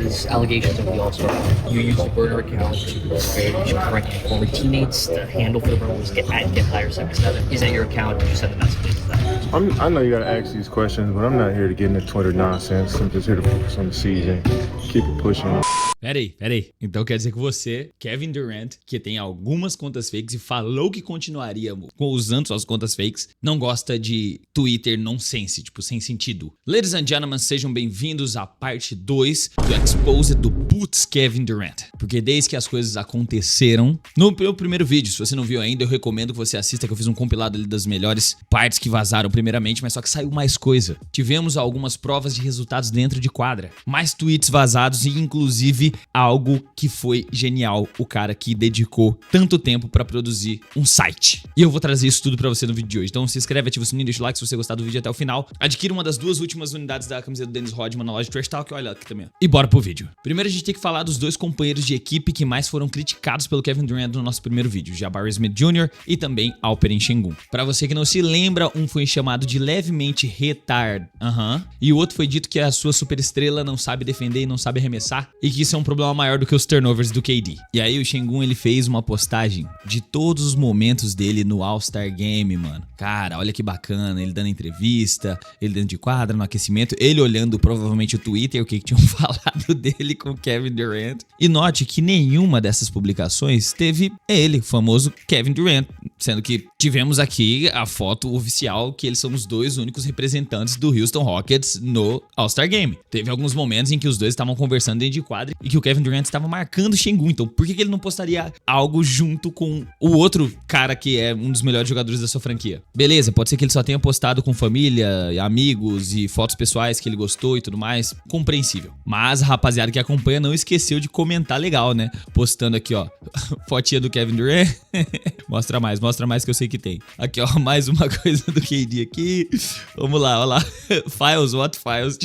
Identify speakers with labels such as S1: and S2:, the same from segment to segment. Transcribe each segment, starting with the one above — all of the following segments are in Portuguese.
S1: these allegations over the All-Star. You used a burner account to stage pranking former teammates. The handle for the burner was GetHigher77. Is that your account? Did you send the messages to that?
S2: I know you gotta ask these questions, but I'm not here to get into Twitter nonsense. I'm just here to focus on the season, keep it pushing.
S3: Peraí. Então quer dizer que você, Kevin Durant, que tem algumas contas fakes e falou que continuaria usando suas contas fakes, não gosta de Twitter nonsense, tipo, sem sentido. Ladies and gentlemen, sejam bem-vindos à parte 2 do Exposed do Putz Kevin Durant. Porque desde que as coisas aconteceram, no meu primeiro vídeo, se você não viu ainda, eu recomendo que você assista, que eu fiz um compilado ali das melhores partes que vazaram primeiramente, mas só que saiu mais coisa. Tivemos algumas provas de resultados dentro de quadra, mais tweets vazados e inclusive algo que foi genial, o cara que dedicou tanto tempo pra produzir um site. E eu vou trazer isso tudo pra você no vídeo de hoje. Então se inscreve, ativa o sininho, deixa o like se você gostar do vídeo até o final. Adquira uma das 2 últimas unidades da camiseta do Dennis Rodman na loja de Trash Talk, olha aqui também. E bora pro vídeo. Primeiro a gente tem que falar dos 2 companheiros de equipe que mais foram criticados pelo Kevin Durant no nosso primeiro vídeo, Jabari Smith Jr. e também Alperen Sengun. Pra você que não se lembra, um foi chamado de levemente retard, e o outro foi dito que a sua superestrela não sabe defender e não sabe arremessar, e que isso é um problema maior do que os turnovers do KD. E aí o Sengun, ele fez uma postagem de todos os momentos dele no All-Star Game, mano. Cara, olha que bacana, ele dando entrevista, ele dentro de quadra, no aquecimento, ele olhando provavelmente o Twitter, o que tinham falado dele com o Kevin Durant. E note que nenhuma dessas publicações teve ele, o famoso Kevin Durant, sendo que tivemos aqui a foto oficial que eles são os 2 únicos representantes do Houston Rockets no All-Star Game. Teve alguns momentos em que os dois estavam conversando dentro de quadra e que o Kevin Durant estava marcando o Sengun. Então por que ele não postaria algo junto com o outro cara que é um dos melhores jogadores da sua franquia? Beleza, pode ser que ele só tenha postado com família, amigos e fotos pessoais que ele gostou e tudo mais, compreensível. Mas a rapaziada que acompanha não esqueceu de comentar legal, né? Postando aqui, ó, fotinha do Kevin Durant. Mostra mais que eu sei que tem. Aqui, ó, mais uma coisa do KD aqui. Vamos lá, olha lá. Files, what files?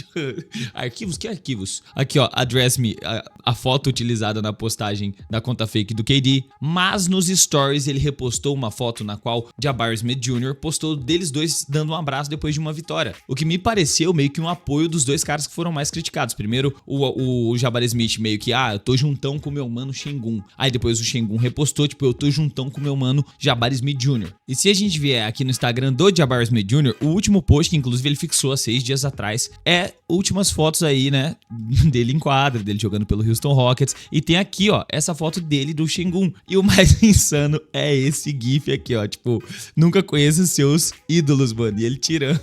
S3: Arquivos? Que arquivos? Aqui, ó, address me, a foto utilizada na postagem da conta fake do KD. Mas nos stories ele repostou uma foto na qual Jabari Smith Jr. postou deles dois dando um abraço depois de uma vitória. O que me pareceu meio que um apoio dos 2 caras que foram mais criticados. Primeiro, o Jabari Smith meio que, eu tô juntão com meu mano Sengun. Aí depois o Sengun repostou, tipo, eu tô juntão com meu mano Jabari Smith Jr. E se a gente vier aqui no Instagram do Jabari Smith Jr., o último post, que inclusive ele fixou há 6 dias atrás, é últimas fotos aí, né, dele em quadra, dele jogando pelo Houston Rockets. E tem aqui, ó, essa foto dele do Sengun. E o mais insano é esse gif aqui, ó, tipo, nunca conheça seus ídolos, mano. E ele tirando,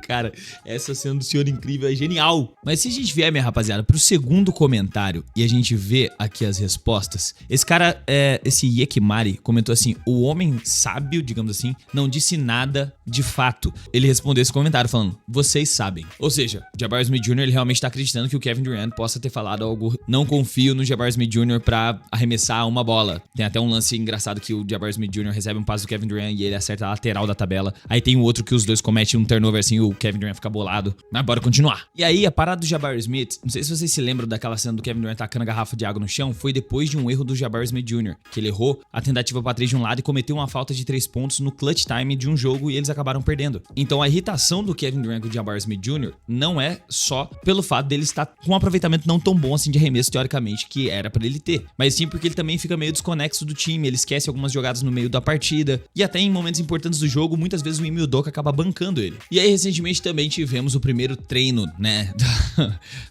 S3: cara, essa cena do Senhor Incrível é genial. Mas se a gente vier, minha rapaziada, pro segundo comentário e a gente vê aqui as respostas, esse cara, esse Yekimari, comentou assim: o homem sábio, digamos assim, não disse nada de fato. Ele respondeu esse comentário falando: vocês sabem. Ou seja, Jabari Smith Jr. ele realmente tá acreditando que o Kevin Durant possa ter falado algo: não confio no Jabari Smith Jr. pra arremessar uma bola. Tem até um lance engraçado que o Jabari Smith Jr. recebe um passe do Kevin Durant e ele acerta a lateral da tabela. Aí tem o outro que os dois cometem um turnover assim, o Kevin Durant fica bolado. Mas bora continuar. E aí a parada do Jabari Smith, não sei se vocês se lembram daquela cena do Kevin Durant tacando a garrafa de água no chão, foi depois de um erro do Jabari Smith Jr., que ele errou a tentativa pra 3 de um lado e cometeu uma falta de 3 pontos no clutch time de um jogo e eles acabaram perdendo. Então a irritação do Kevin Durant com o Jabari Smith Jr. não é só pelo fato dele estar com um aproveitamento não tão bom assim de arremesso teoricamente que era pra ele ter, mas sim porque ele também fica meio desconexo do time, ele esquece algumas jogadas no meio da partida e até em momentos importantes do jogo, muitas vezes o Ime Udoka acaba bancando ele. E aí recentemente também tivemos o primeiro treino, né,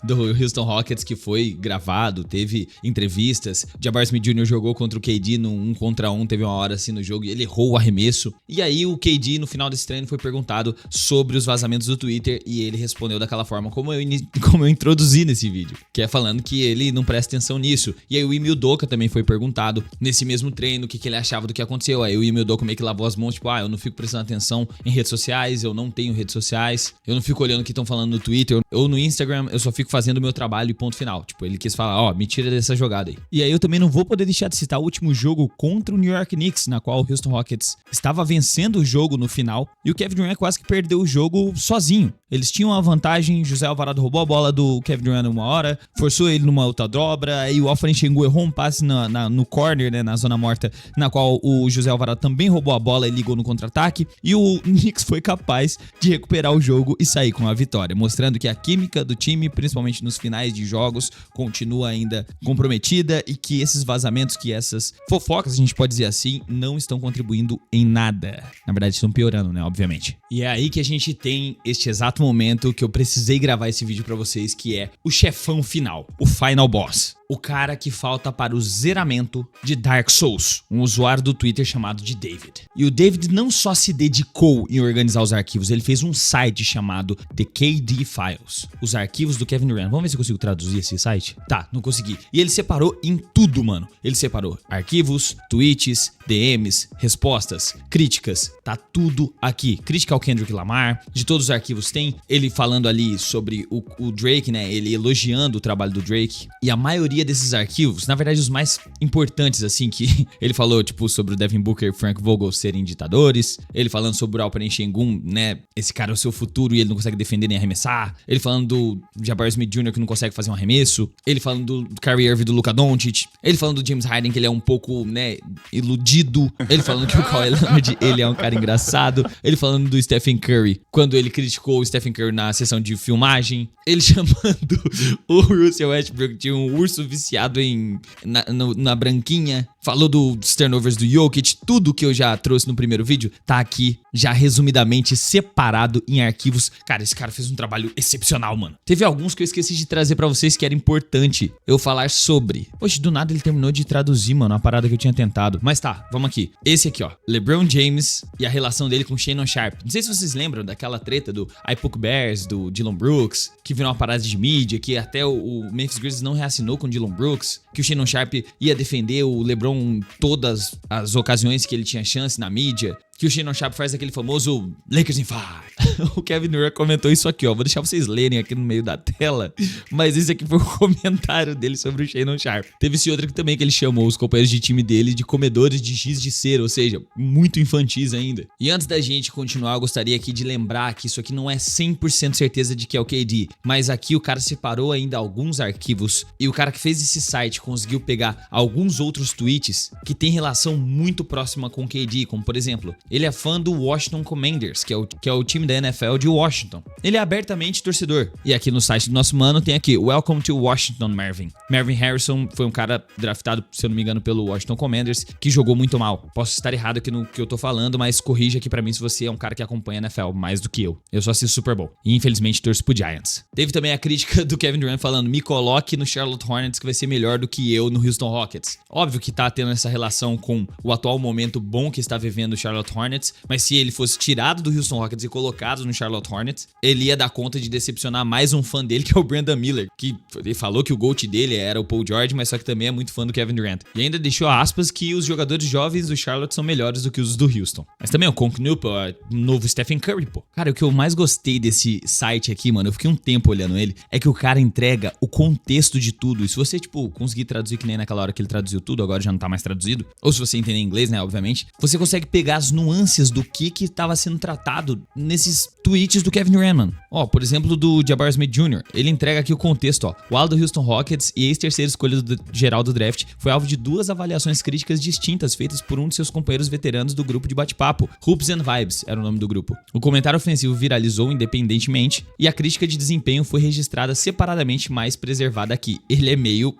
S3: do Houston Rockets que foi gravado, teve entrevistas. Jabari Smith Jr. jogou contra o KD no 1 contra 1, teve uma hora assim no jogo e ele errou o arremesso. E aí o KD no final desse treino foi perguntado sobre os vazamentos do Twitter e ele respondeu daquela forma como eu introduzi nesse vídeo, que é falando que ele não presta atenção nisso. E aí o Ime Udoka também foi perguntado nesse mesmo treino o que ele achava do que aconteceu. Aí o Ime Udoka meio que lavou as mãos, tipo, eu não fico prestando atenção em redes sociais, eu não tenho redes sociais, eu não fico olhando o que estão falando no Twitter ou no Instagram, eu só fico fazendo o meu trabalho e ponto final. Tipo, ele quis falar, me tira dessa jogada aí. E aí eu também não vou poder deixar de citar o último jogo contra o New York Knicks, na qual o Houston Rockets estava vencendo o jogo no final e o Kevin Durant quase que perdeu o jogo sozinho. Eles tinham a vantagem, José Alvarado roubou a bola do Kevin Durant uma hora, cara, forçou ele numa outra dobra, aí o Alperen Sengun errou um passe no corner, né, na zona morta, na qual o José Alvarado também roubou a bola e ligou no contra-ataque, e o Knicks foi capaz de recuperar o jogo e sair com a vitória, mostrando que a química do time, principalmente nos finais de jogos, continua ainda comprometida e que esses vazamentos, que essas fofocas, a gente pode dizer assim, não estão contribuindo em nada. Na verdade, estão piorando, né, obviamente. E é aí que a gente tem este exato momento que eu precisei gravar esse vídeo pra vocês, que é o chefão final, o Final Boss. O cara que falta para o zeramento de Dark Souls, um usuário do Twitter chamado de David. E o David não só se dedicou em organizar os arquivos, ele fez um site chamado The KD Files, os arquivos do Kevin Durant. Vamos ver se eu consigo traduzir esse site? Tá, não consegui. E ele separou em tudo, mano. Ele separou arquivos, tweets, DMs, respostas, críticas, tá tudo aqui. Crítica ao Kendrick Lamar, de todos os arquivos tem ele falando ali sobre o Drake, né? Ele elogiando o trabalho do Drake. E a maioria desses arquivos, na verdade os mais importantes assim, que ele falou tipo sobre o Devin Booker e Frank Vogel serem ditadores, ele falando sobre o Alperen Sengun, né, esse cara é o seu futuro e ele não consegue defender nem arremessar, ele falando do Jabari Smith Jr. que não consegue fazer um arremesso, ele falando do Kyrie Irving, do Luka Doncic, ele falando do James Harden que ele é um pouco, né, iludido, ele falando que o Kawhi Leonard ele é um cara engraçado, ele falando do Stephen Curry, quando ele criticou o Stephen Curry na sessão de filmagem, ele chamando o Russell Westbrook de um urso viciado na branquinha, falou dos turnovers do Jokic, tudo que eu já trouxe no primeiro vídeo tá aqui já resumidamente separado em arquivos. Cara, esse cara fez um trabalho excepcional, mano. Teve alguns que eu esqueci de trazer pra vocês que era importante eu falar sobre. Poxa, do nada ele terminou de traduzir, mano, a parada que eu tinha tentado. Mas tá, vamos aqui. Esse aqui, ó, LeBron James e a relação dele com Shannon Sharpe. Não sei se vocês lembram daquela treta do iPoke Bears, do Dillon Brooks, que virou uma parada de mídia, que até o Memphis Grizzlies não reassinou com o Dillon Brooks, que o Shannon Sharpe ia defender o LeBron em todas as ocasiões que ele tinha chance na mídia, que o Shannon Sharpe faz aquele famoso Lakers in 5. O Kevin Durant comentou isso aqui, ó. Vou deixar vocês lerem aqui no meio da tela, mas esse aqui foi o comentário dele sobre o Shannon Sharpe. Teve esse outro aqui também que ele chamou os companheiros de time dele de comedores de giz de cera, ou seja, muito infantis ainda. E antes da gente continuar, eu gostaria aqui de lembrar que isso aqui não é 100% certeza de que é o KD, mas aqui o cara separou ainda alguns arquivos e o cara que fez esse site conseguiu pegar alguns outros tweets que tem relação muito próxima com o KD, como por exemplo, ele é fã do Washington Commanders, que é o time da NFL de Washington. Ele é abertamente torcedor. E aqui no site do nosso mano tem aqui, Welcome to Washington, Marvin. Marvin Harrison foi um cara draftado, se eu não me engano, pelo Washington Commanders, que jogou muito mal. Posso estar errado aqui no que eu tô falando, mas corrija aqui pra mim se você é um cara que acompanha a NFL mais do que eu. Eu só assisto Super Bowl. E infelizmente torço pro Giants. Teve também a crítica do Kevin Durant falando, me coloque no Charlotte Hornets que vai ser melhor do que eu no Houston Rockets. Óbvio que tá tendo essa relação com o atual momento bom que está vivendo o Charlotte Hornets, mas se ele fosse tirado do Houston Rockets e colocado no Charlotte Hornets, ele ia dar conta de decepcionar mais um fã dele, que é o Brandon Miller, que ele falou que o GOAT dele era o Paul George, mas só que também é muito fã do Kevin Durant. E ainda deixou aspas que os jogadores jovens do Charlotte são melhores do que os do Houston. Mas também o Conk Newport, o novo Stephen Curry, pô. Cara, o que eu mais gostei desse site aqui, mano, eu fiquei um tempo olhando ele, é que o cara entrega o contexto de tudo. E se você, tipo, conseguir traduzir que nem naquela hora que ele traduziu tudo, agora já não tá mais traduzido, ou se você entender inglês, né, obviamente, você consegue pegar as nuances do que tava sendo tratado nesses tweets do Kevin Durant, mano. Ó, por exemplo, do Jabari Smith Jr. Ele entrega aqui o contexto, ó. O ala do Houston Rockets e ex-terceira escolha geral do draft foi alvo de duas avaliações críticas distintas feitas por um de seus companheiros veteranos do grupo de bate-papo. Hoops and Vibes era o nome do grupo. O comentário ofensivo viralizou independentemente e a crítica de desempenho foi registrada separadamente, mas preservada aqui. Ele é meio...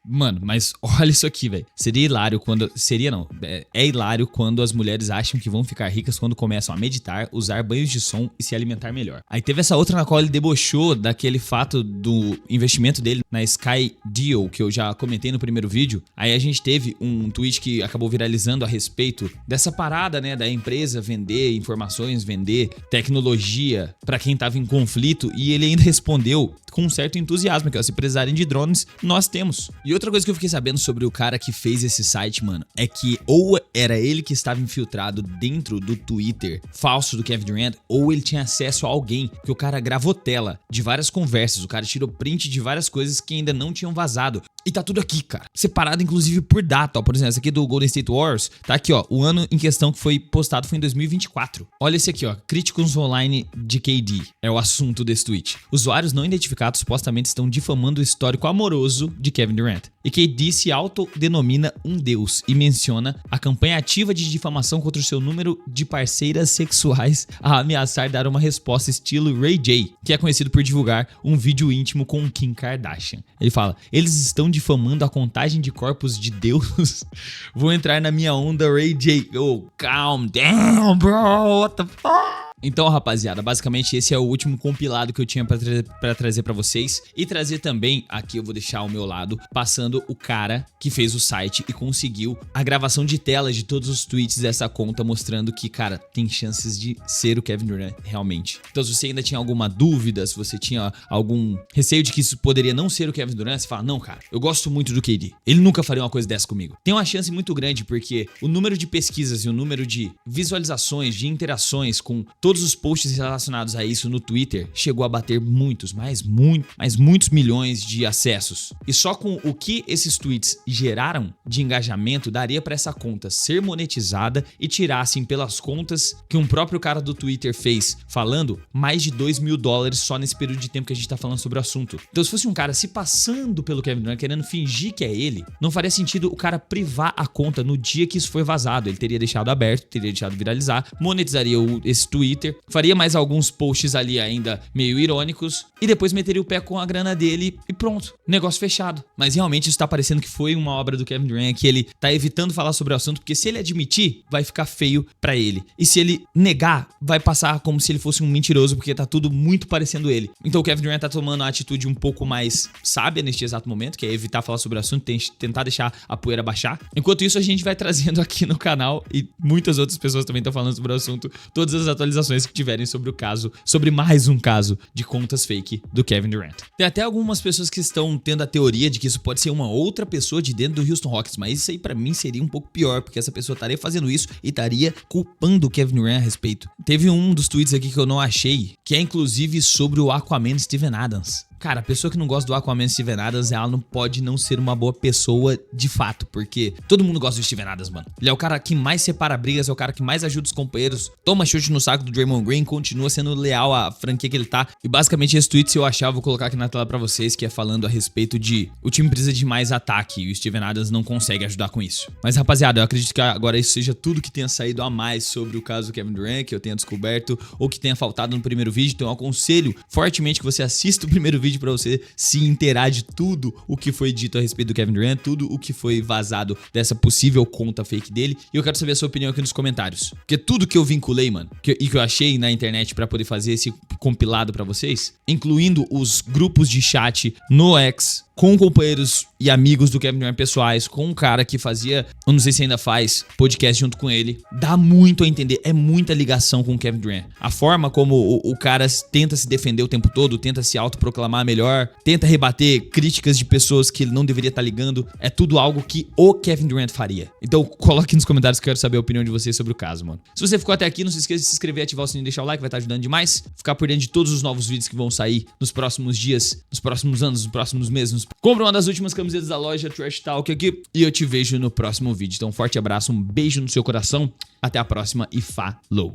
S3: Mano, mas olha isso aqui, velho. Seria hilário quando... Seria não. É hilário quando as mulheres acham que vão ficar ricas quando começam a meditar, usar banhos de som e se alimentar melhor. Aí teve essa outra na qual ele debochou daquele fato do investimento dele na Sky Deal, que eu já comentei no primeiro vídeo. Aí a gente teve um tweet que acabou viralizando a respeito dessa parada, né, da empresa vender informações, vender tecnologia pra quem tava em conflito, e ele ainda respondeu com um certo entusiasmo, que ó, se precisarem de drones, nós temos. E outra coisa que eu fiquei sabendo sobre o cara que fez esse site, mano, é que ou era ele que estava infiltrado dentro do Twitter falso do Kevin Durant, ou ele tinha acesso a alguém, que o cara gravou tela de várias conversas, o cara tirou print de várias coisas que ainda não tinham vazado. E tá tudo aqui, cara. Separado, inclusive, por data, ó. Por exemplo, essa aqui do Golden State Warriors, tá aqui, ó. O ano em questão que foi postado foi em 2024. Olha esse aqui, ó. Críticos online de KD. É o assunto desse tweet. Usuários não identificados supostamente estão difamando o histórico amoroso de Kevin Durant. E KD se autodenomina um deus e menciona a campanha ativa de difamação contra o seu número de parceiras sexuais a ameaçar dar uma resposta estilo Ray J, que é conhecido por divulgar um vídeo íntimo com Kim Kardashian. Ele fala, eles estão difamando a contagem de corpos de Deus. Vou entrar na minha onda Ray J. Oh, calm down, bro. What the fuck? Então, rapaziada, basicamente esse é o último compilado que eu tinha pra trazer pra vocês. E trazer também, aqui eu vou deixar ao meu lado, passando o cara que fez o site e conseguiu a gravação de tela de todos os tweets dessa conta, mostrando que, cara, tem chances de ser o Kevin Durant realmente. Então, se você ainda tinha alguma dúvida, se você tinha algum receio de que isso poderia não ser o Kevin Durant, você fala, não, cara, eu gosto muito do KD. Ele nunca faria uma coisa dessa comigo. Tem uma chance muito grande, porque o número de pesquisas e o número de visualizações, de interações com todos os posts relacionados a isso no Twitter chegou a bater muitos milhões de acessos. E só com o que esses tweets geraram de engajamento daria para essa conta ser monetizada e tirassem pelas contas que um próprio cara do Twitter fez falando mais de $2 mil só nesse período de tempo que a gente tá falando sobre o assunto. Então, se fosse um cara se passando pelo Kevin Durant, querendo fingir que é ele, não faria sentido o cara privar a conta no dia que isso foi vazado. Ele teria deixado aberto, teria deixado viralizar, monetizaria esse Twitter, faria mais alguns posts ali ainda meio irônicos e depois meteria o pé com a grana dele e pronto, negócio fechado. Mas realmente isso tá parecendo que foi uma obra do Kevin Durant, que ele tá evitando falar sobre o assunto, porque se ele admitir, vai ficar feio pra ele. E se ele negar, vai passar como se ele fosse um mentiroso, porque tá tudo muito parecendo ele. Então o Kevin Durant tá tomando uma atitude um pouco mais sábia neste exato momento, que é evitar falar sobre o assunto, tentar deixar a poeira baixar. Enquanto isso, a gente vai trazendo aqui no canal, e muitas outras pessoas também estão falando sobre o assunto, todas as atualizações que tiverem sobre o caso, sobre mais um caso de contas fake do Kevin Durant. Tem até algumas pessoas que estão tendo a teoria de que isso pode ser uma outra pessoa de dentro do Houston Rockets, mas isso aí pra mim seria um pouco pior, porque essa pessoa estaria fazendo isso e estaria culpando o Kevin Durant a respeito. Teve um dos tweets aqui que eu não achei, que é inclusive sobre o Aquaman Steven Adams. Cara, a pessoa que não gosta do Aquaman Steven Adams, ela não pode não ser uma boa pessoa de fato, porque todo mundo gosta do Steven Adams, mano. Ele é o cara que mais separa brigas, é o cara que mais ajuda os companheiros, toma chute no saco do Draymond Green, continua sendo leal à franquia que ele tá. E basicamente esse tweet, se eu achar, eu vou colocar aqui na tela pra vocês, que é falando a respeito de o time precisa de mais ataque e o Steven Adams não consegue ajudar com isso. Mas rapaziada, eu acredito que agora isso seja tudo que tenha saído a mais sobre o caso do Kevin Durant, que eu tenha descoberto ou que tenha faltado no primeiro vídeo. Então eu aconselho fortemente que você assista o primeiro vídeo pra você se inteirar de tudo o que foi dito a respeito do Kevin Durant, tudo o que foi vazado dessa possível conta fake dele. E eu quero saber a sua opinião aqui nos comentários. Porque tudo que eu vinculei, mano, e que eu achei na internet pra poder fazer esse compilado pra vocês, incluindo os grupos de chat no X, com companheiros e amigos do Kevin Durant pessoais, com um cara que fazia, eu não sei se ainda faz, podcast junto com ele, dá muito a entender, é muita ligação com o Kevin Durant. A forma como o cara tenta se defender o tempo todo, tenta se autoproclamar melhor, tenta rebater críticas de pessoas que ele não deveria estar ligando, é tudo algo que o Kevin Durant faria. Então coloque nos comentários que eu quero saber a opinião de vocês sobre o caso, mano. Se você ficou até aqui, não se esqueça de se inscrever, ativar o sininho e deixar o like, vai estar ajudando demais. Ficar por dentro de todos os novos vídeos que vão sair nos próximos dias, nos próximos anos, nos próximos meses. Compra uma das últimas camisetas da loja Trash Talk aqui e eu te vejo no próximo vídeo. Então, um forte abraço, um beijo no seu coração. Até a próxima e falou!